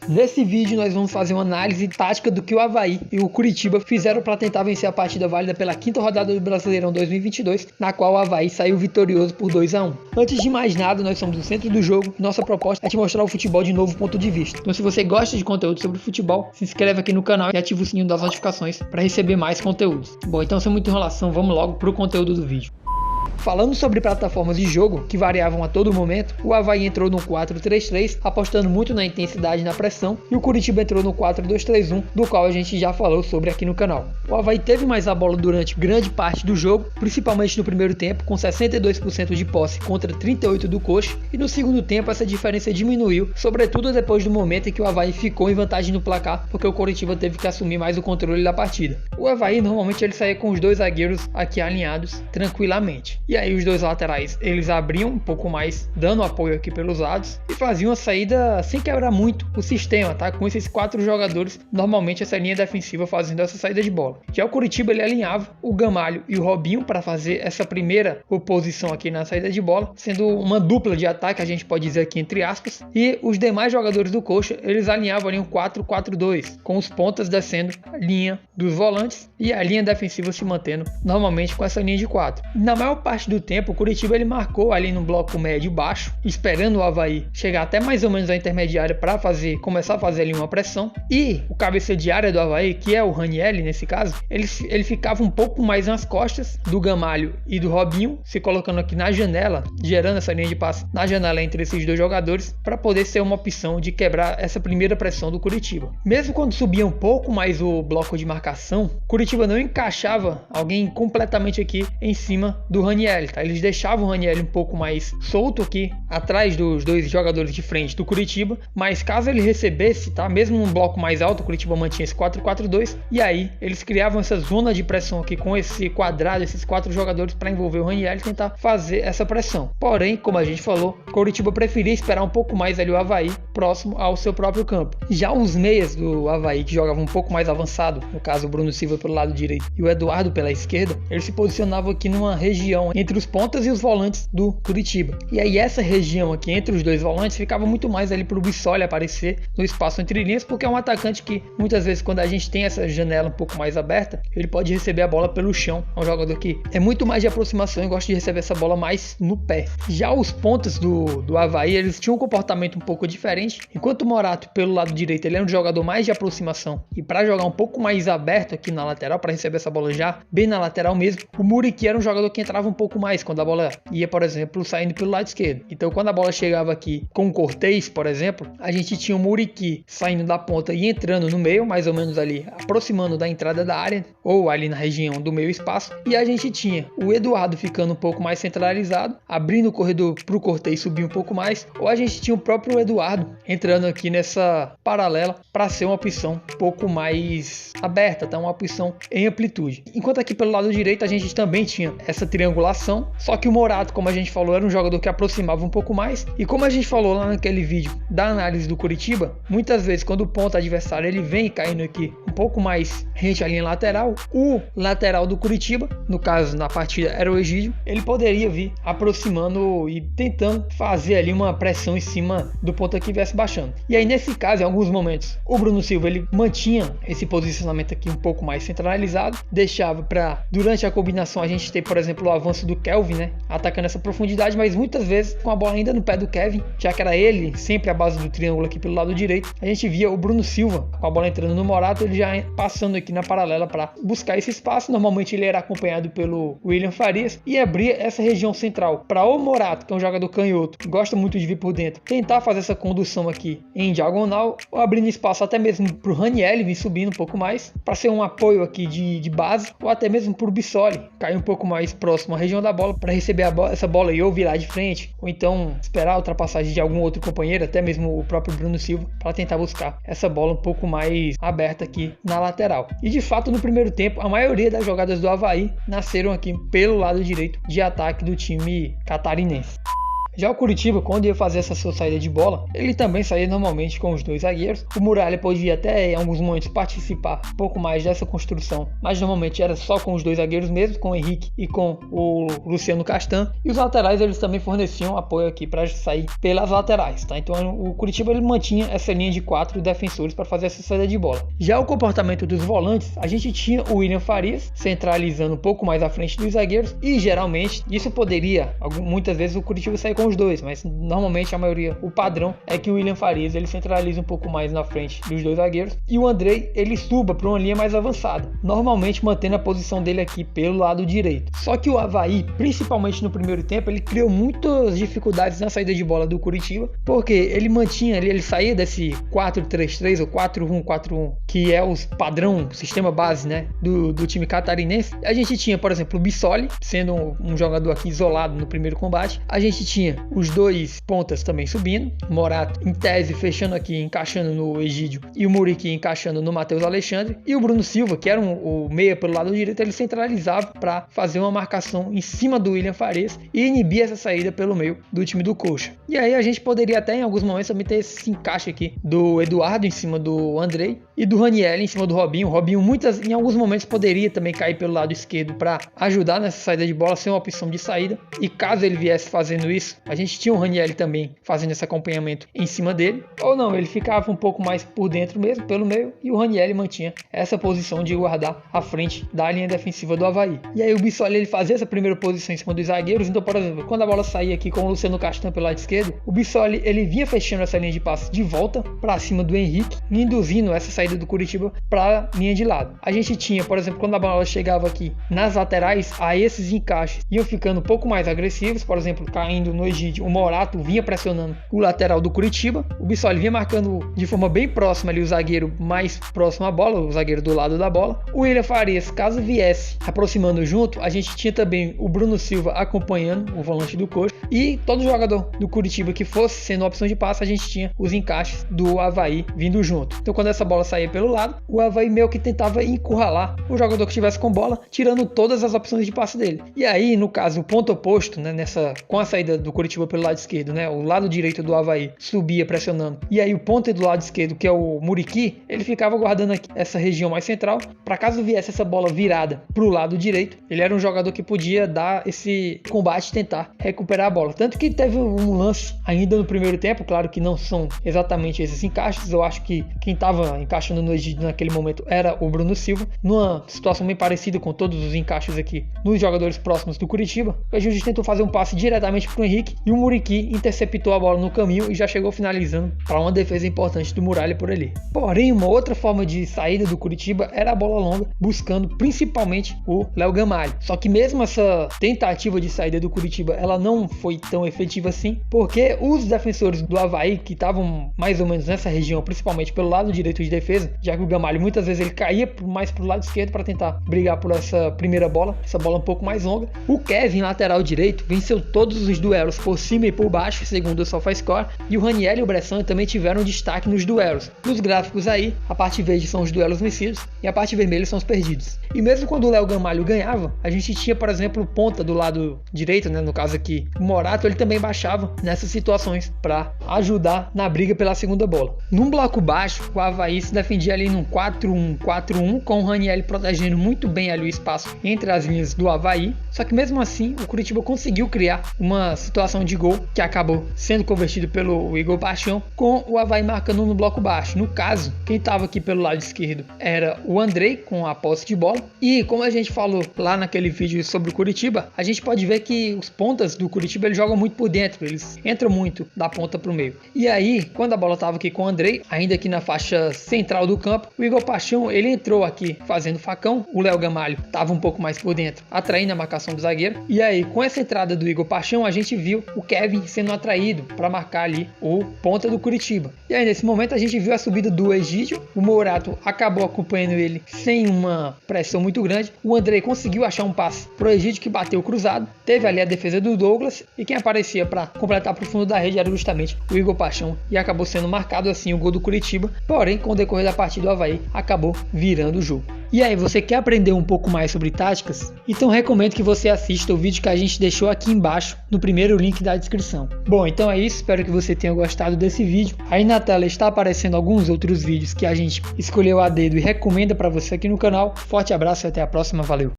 Nesse vídeo nós vamos fazer uma análise tática do que o Avaí e o Curitiba fizeram para tentar vencer a partida válida pela quinta rodada do Brasileirão 2022, na qual o Avaí saiu vitorioso por 2-1. Antes de mais nada, nós somos o centro do jogo e nossa proposta é te mostrar o futebol de novo ponto de vista. Então se você gosta de conteúdo sobre futebol, se inscreve aqui no canal e ativa o sininho das notificações para receber mais conteúdos. Bom, então sem muita enrolação, vamos logo para o conteúdo do vídeo. Falando sobre plataformas de jogo que variavam a todo momento, o Avaí entrou no 4-3-3, apostando muito na intensidade e na pressão, e o Curitiba entrou no 4-2-3-1, do qual a gente já falou sobre aqui no canal. O Avaí teve mais a bola durante grande parte do jogo, principalmente no primeiro tempo, com 62% de posse contra 38% do Coxa, e no segundo tempo essa diferença diminuiu, sobretudo depois do momento em que o Avaí ficou em vantagem no placar, porque o Curitiba teve que assumir mais o controle da partida. O Avaí normalmente ele saía com os dois zagueiros aqui alinhados tranquilamente. E aí os dois laterais eles abriam um pouco mais, dando apoio aqui pelos lados e faziam a saída sem quebrar muito o sistema, tá? Com esses 4 jogadores, normalmente essa linha defensiva fazendo essa saída de bola. Já o Curitiba ele alinhava o Gamalho e o Robinho para fazer essa primeira oposição aqui na saída de bola, sendo uma dupla de ataque, a gente pode dizer aqui entre aspas, e os demais jogadores do Coxa eles alinhavam ali um 4-4-2, com os pontas descendo a linha dos volantes e a linha defensiva se mantendo normalmente com essa linha de 4. Na maior parte do tempo, o Curitiba ele marcou ali no bloco médio baixo, esperando o Avaí chegar até mais ou menos a intermediária para começar a fazer ali uma pressão, e o cabeça de área do Avaí, que é o Ranieri nesse caso, ele ficava um pouco mais nas costas do Gamalho e do Robinho, se colocando aqui na janela, gerando essa linha de passe na janela entre esses dois jogadores, para poder ser uma opção de quebrar essa primeira pressão do Curitiba. Mesmo quando subia um pouco mais o bloco de marcação, Curitiba não encaixava alguém completamente aqui em cima do Ranieri. Tá? Eles deixavam o Ranieri um pouco mais solto aqui atrás dos dois jogadores de frente do Curitiba, mas caso ele recebesse, tá? Mesmo num bloco mais alto, o Curitiba mantinha esse 4-4-2 e aí eles criavam essa zona de pressão aqui com esse quadrado, esses 4 jogadores para envolver o Ranieri e tentar fazer essa pressão. Porém, como a gente falou, o Curitiba preferia esperar um pouco mais ali o Avaí próximo ao seu próprio campo. Já os meias do Avaí que jogavam um pouco mais avançado, no caso o Bruno Silva pelo lado direito e o Eduardo pela esquerda, eles se posicionavam aqui numa região entre os pontas e os volantes do Curitiba. E aí essa região aqui entre os dois volantes ficava muito mais ali para o Bissoli aparecer no espaço entre linhas, porque é um atacante que muitas vezes quando a gente tem essa janela um pouco mais aberta, ele pode receber a bola pelo chão. É um jogador que é muito mais de aproximação e gosta de receber essa bola mais no pé. Já os pontas do Avaí, eles tinham um comportamento um pouco diferente. Enquanto o Morato pelo lado direito, ele é um jogador mais de aproximação e para jogar um pouco mais aberto aqui na lateral, para receber essa bola já bem na lateral mesmo, o Muriqui era um jogador que entrava um pouco mais quando a bola ia, por exemplo, saindo pelo lado esquerdo. Então quando a bola chegava aqui com o Cortez, por exemplo, a gente tinha o Muriqui saindo da ponta e entrando no meio, mais ou menos ali, aproximando da entrada da área, ou ali na região do meio espaço, e a gente tinha o Eduardo ficando um pouco mais centralizado, abrindo o corredor para o Cortez subir um pouco mais, ou a gente tinha o próprio Eduardo entrando aqui nessa paralela para ser uma opção um pouco mais aberta, tá? Uma opção em amplitude. Enquanto aqui pelo lado direito a gente também tinha essa triangulação, só que o Morato, como a gente falou, era um jogador que aproximava um pouco mais, e como a gente falou lá naquele vídeo da análise do Curitiba, muitas vezes quando o ponto adversário ele vem caindo aqui um pouco mais rente à linha lateral, o lateral do Curitiba, no caso na partida era o Egídio, ele poderia vir aproximando e tentando fazer ali uma pressão em cima do ponto que viesse baixando. E aí nesse caso, em alguns momentos, o Bruno Silva ele mantinha esse posicionamento aqui um pouco mais centralizado, deixava para durante a combinação a gente ter, por exemplo, o avanço do Kelvin, né, atacando essa profundidade, mas muitas vezes com a bola ainda no pé do Kevin, já que era ele sempre a base do triângulo aqui pelo lado direito, a gente via o Bruno Silva com a bola entrando no Morato, ele já passando aqui na paralela para buscar esse espaço. Normalmente ele era acompanhado pelo William Farias e abria essa região central para o Morato, que é um jogador canhoto, que gosta muito de vir por dentro, tentar fazer essa condução aqui em diagonal, ou abrindo espaço até mesmo para o Ranieri vir subindo um pouco mais, para ser um apoio aqui de base, ou até mesmo para o Bissoli cair um pouco mais próximo à região da bola para receber essa bola e ou virar de frente, ou então esperar a ultrapassagem de algum outro companheiro, até mesmo o próprio Bruno Silva, para tentar buscar essa bola um pouco mais aberta aqui na lateral. E de fato no primeiro tempo a maioria das jogadas do Avaí nasceram aqui pelo lado direito de ataque do time catarinense. Já o Curitiba, quando ia fazer essa sua saída de bola, ele também saía normalmente com os 2 zagueiros. O Muralha podia até em alguns momentos participar um pouco mais dessa construção, mas normalmente era só com os 2 zagueiros mesmo, com o Henrique e com o Luciano Castan. E os laterais eles também forneciam apoio aqui para sair pelas laterais, tá? Então o Curitiba ele mantinha essa linha de 4 defensores para fazer essa saída de bola. Já o comportamento dos volantes, a gente tinha o William Farias centralizando um pouco mais à frente dos zagueiros, e geralmente isso poderia, muitas vezes o Curitiba sair com os 2, mas normalmente a maioria, o padrão é que o William Farias ele centraliza um pouco mais na frente dos 2 zagueiros e o Andrei ele suba para uma linha mais avançada, normalmente mantendo a posição dele aqui pelo lado direito. Só que o Avaí, principalmente no primeiro tempo, ele criou muitas dificuldades na saída de bola do Curitiba, porque ele mantinha ali, ele saía desse 4-3-3 ou 4-1-4-1, que é o padrão, sistema base, né, do time catarinense. A gente tinha, por exemplo, o Bissoli sendo um jogador aqui isolado no primeiro combate. A gente tinha os 2 pontas também subindo, Morato em tese fechando aqui, encaixando no Egídio, e o Muriqui encaixando no Matheus Alexandre, e o Bruno Silva, que era o meia pelo lado direito, ele centralizava para fazer uma marcação em cima do William Farias e inibir essa saída pelo meio do time do Coxa. E aí a gente poderia até em alguns momentos também ter esse encaixe aqui do Eduardo em cima do Andrei e do Raniel em cima do Robinho. O Robinho em alguns momentos poderia também cair pelo lado esquerdo para ajudar nessa saída de bola, ser uma opção de saída, e caso ele viesse fazendo isso, a gente tinha o Raniel também fazendo esse acompanhamento em cima dele, ou não, ele ficava um pouco mais por dentro mesmo, pelo meio, e o Raniel mantinha essa posição de guardar a frente da linha defensiva do Avaí. E aí o Bissoli ele fazia essa primeira posição em cima dos zagueiros. Então, por exemplo, quando a bola saía aqui com o Luciano Castan pelo lado esquerdo, o Bissoli ele vinha fechando essa linha de passe de volta para cima do Henrique, induzindo essa saída do Curitiba para a linha de lado. A gente tinha, por exemplo, quando a bola chegava aqui nas laterais, a esses encaixes iam ficando um pouco mais agressivos, por exemplo, caindo no Egídio, o Morato vinha pressionando o lateral do Curitiba, o Bissoli vinha marcando de forma bem próxima ali o zagueiro mais próximo à bola, o zagueiro do lado da bola. O William Farias, caso viesse aproximando junto, a gente tinha também o Bruno Silva acompanhando o volante do Coxa, e todo jogador do Curitiba que fosse sendo a opção de passe, a gente tinha os encaixes do Avaí vindo junto. Então quando essa bola saía pelo lado, o Avaí meio que tentava encurralar o jogador que estivesse com bola, tirando todas as opções de passe dele. E aí, no caso, o ponto oposto, né, com a saída do Curitiba pelo lado esquerdo, né, o lado direito do Avaí subia pressionando, e aí o ponta do lado esquerdo, que é o Muriqui, ele ficava guardando aqui essa região mais central, para caso viesse essa bola virada pro lado direito, ele era um jogador que podia dar esse combate, tentar recuperar a bola. Tanto que teve um lance ainda no primeiro tempo, claro que não são exatamente esses encaixes, eu acho que quem estava encaixando no Egídio naquele momento era o Bruno Silva, numa situação bem parecida com todos os encaixes aqui nos jogadores próximos do Curitiba. O Egídio tentou fazer um passe diretamente pro Henrique e o Muriqui interceptou a bola no caminho e já chegou finalizando para uma defesa importante do Muralha por ali. Porém, uma outra forma de saída do Curitiba era a bola longa, buscando principalmente o Léo Gamalho. Só que mesmo essa tentativa de saída do Curitiba, ela não foi tão efetiva assim, porque os defensores do Avaí, que estavam mais ou menos nessa região, principalmente pelo lado direito de defesa, já que o Gamalho muitas vezes ele caía mais pro lado esquerdo para tentar brigar por essa primeira bola, essa bola um pouco mais longa. O Kevin, lateral direito, venceu todos os duelos por cima e por baixo, segundo o SofaScore, e o Raniel e o Bressan também tiveram destaque nos duelos. Nos gráficos aí, a parte verde são os duelos vencidos e a parte vermelha são os perdidos. E mesmo quando o Léo Gamalho ganhava, a gente tinha, por exemplo, o ponta do lado direito, né, no caso aqui, o Morato, ele também baixava nessas situações para ajudar na briga pela segunda bola. Num bloco baixo, o Avaí se defendia ali num 4-1-4-1, com o Raniel protegendo muito bem ali o espaço entre as linhas do Avaí. Só que mesmo assim, o Curitiba conseguiu criar uma situação de gol que acabou sendo convertido pelo Igor Paixão, com o Avaí marcando no bloco baixo. No caso, quem estava aqui pelo lado esquerdo era o Andrei, com a posse de bola. E como a gente falou lá naquele vídeo sobre o Curitiba, a gente pode ver que os pontas do Curitiba eles jogam muito por dentro, eles entram muito da ponta para o meio. E aí, quando a bola estava aqui com o Andrei, ainda aqui na faixa central do campo, o Igor Paixão ele entrou aqui fazendo facão, o Léo Gamalho estava um pouco mais por dentro, atraindo a marcação do zagueiro. E aí, com essa entrada do Igor Paixão, a gente viu o Kevin sendo atraído para marcar ali o ponta do Curitiba. E aí, nesse momento, a gente viu a subida do Egídio, o Morato acabou acompanhando ele sem uma pressão muito grande. O Andrei conseguiu achar um passe pro Egídio, que bateu cruzado, teve ali a defesa do Douglas, e quem aparecia para completar pro fundo da rede era justamente o Igor Paixão, e acabou sendo marcado assim o gol do Curitiba. Porém, com o decorrer da partida, o Avaí acabou virando o jogo. E aí, você quer aprender um pouco mais sobre táticas? Então recomendo que você assista o vídeo que a gente deixou aqui embaixo, no primeiro link da descrição. Bom, então é isso, espero que você tenha gostado desse vídeo. Aí na tela está aparecendo alguns outros vídeos que a gente escolheu a dedo e recomenda para você aqui no canal. Forte abraço e até a próxima, valeu!